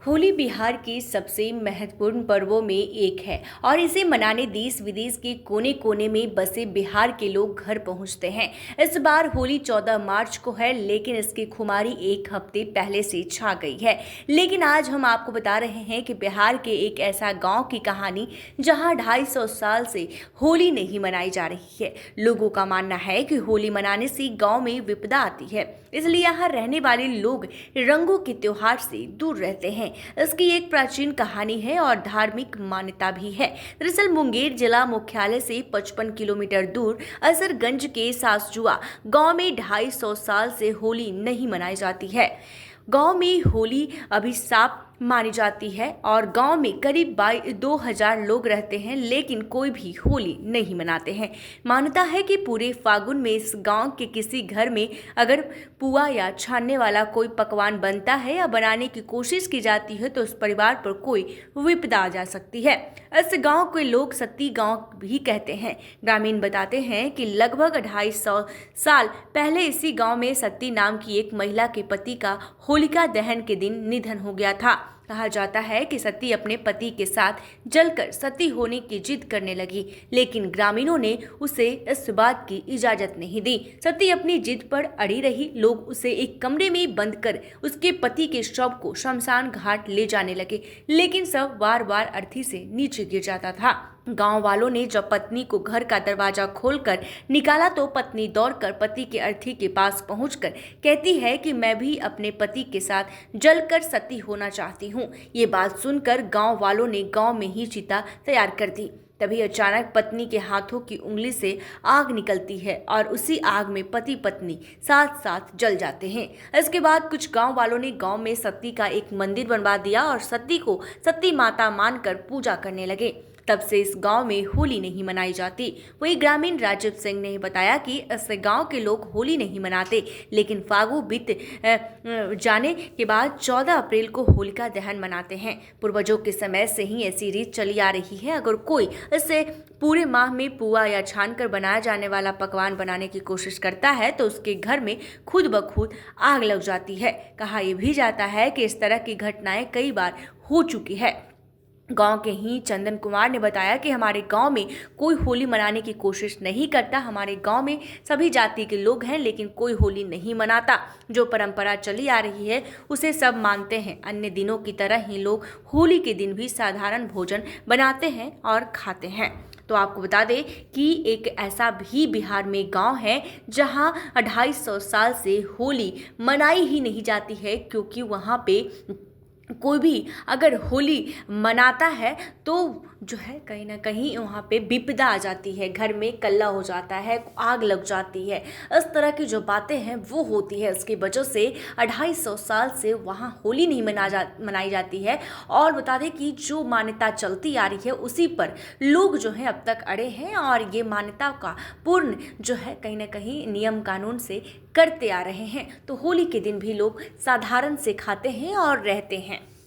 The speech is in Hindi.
होली बिहार के सबसे महत्वपूर्ण पर्वों में एक है और इसे मनाने देश विदेश के कोने कोने में बसे बिहार के लोग घर पहुंचते हैं। इस बार होली 14 मार्च को है, लेकिन इसकी खुमारी एक हफ्ते पहले से छा गई है। लेकिन आज हम आपको बता रहे हैं कि बिहार के एक ऐसा गांव की कहानी जहां 250 साल से होली नहीं मनाई जा रही है। लोगों का मानना है कि होली मनाने से गाँव में विपदा आती है, इसलिए यहाँ रहने वाले लोग रंगों के त्योहार से दूर रहते हैं। इसकी एक प्राचीन कहानी है और धार्मिक मान्यता भी है। दरअसल मुंगेर जिला मुख्यालय से 55 किलोमीटर दूर असरगंज के सासजुआ गांव में 250 साल से होली नहीं मनाई जाती है। गांव में होली अभिशाप मानी जाती है और गांव में करीब 2000 लोग रहते हैं, लेकिन कोई भी होली नहीं मनाते हैं। मान्यता है कि पूरे फागुन में इस गांव के किसी घर में अगर पुआ या छानने वाला कोई पकवान बनता है या बनाने की कोशिश की जाती है तो उस परिवार पर कोई विपदा आ जा सकती है। इस गांव के लोग सती गांव भी कहते हैं। ग्रामीण बताते हैं कि लगभग 250 साल पहले इसी गांव में सती नाम की एक महिला के पति का होलिका दहन के दिन निधन हो गया था। कहा जाता है कि सती अपने पति के साथ जलकर सती होने की जिद करने लगी, लेकिन ग्रामीणों ने उसे इस बात की इजाजत नहीं दी। सती अपनी जिद पर अड़ी रही। लोग उसे एक कमरे में बंद कर उसके पति के शव को शमशान घाट ले जाने लगे, लेकिन शव बार बार अर्थी से नीचे गिर जाता था। गांव वालों ने जब पत्नी को घर का दरवाजा खोलकर निकाला तो पत्नी दौड़कर पति के अर्थी के पास पहुंचकर कहती है कि मैं भी अपने पति के साथ जलकर सती होना चाहती हूं। ये बात सुनकर गांव वालों ने गांव में ही चिता तैयार कर दी। तभी अचानक पत्नी के हाथों की उंगली से आग निकलती है और उसी आग में पति पत्नी साथ साथ जल जाते हैं। इसके बाद कुछ गांव वालों ने गांव में सती का एक मंदिर बनवा दिया और सती को सती माता मानकर पूजा करने लगे। तब से इस गांव में होली नहीं मनाई जाती। वही ग्रामीण राजीव सिंह ने बताया कि इस गांव के लोग होली नहीं मनाते, लेकिन फागु बीत जाने के बाद 14 अप्रैल को होलिका दहन मनाते हैं। पूर्वजों के समय से ही ऐसी रीत चली आ रही है। अगर कोई इससे पूरे माह में पुआ या छानकर बनाया जाने वाला पकवान बनाने की कोशिश करता है तो उसके घर में खुद ब खुद आग लग जाती है। कहा यह भी जाता है कि इस तरह की घटनाएं कई बार हो चुकी है। गांव के ही चंदन कुमार ने बताया कि हमारे गांव में कोई होली मनाने की कोशिश नहीं करता। हमारे गांव में सभी जाति के लोग हैं, लेकिन कोई होली नहीं मनाता। जो परंपरा चली आ रही है उसे सब मानते हैं। अन्य दिनों की तरह ही लोग होली के दिन भी साधारण भोजन बनाते हैं और खाते हैं। तो आपको बता दें कि एक ऐसा भी बिहार में गांव है जहां 250 साल से होली मनाई ही नहीं जाती है, क्योंकि वहां पे कोई भी अगर होली मनाता है तो जो है कहीं ना कहीं वहाँ पे विपदा आ जाती है, घर में कल्ला हो जाता है, आग लग जाती है। इस तरह की जो बातें हैं वो होती है। इसकी वजह से 250 साल से वहाँ होली नहीं मनाई जाती है। और बता दें कि जो मान्यता चलती आ रही है उसी पर लोग जो है अब तक अड़े हैं और ये मान्यता का पूर्ण जो है कहीं ना कहीं नियम कानून से करते आ रहे हैं। तो होली के दिन भी लोग साधारण से खाते हैं और रहते हैं।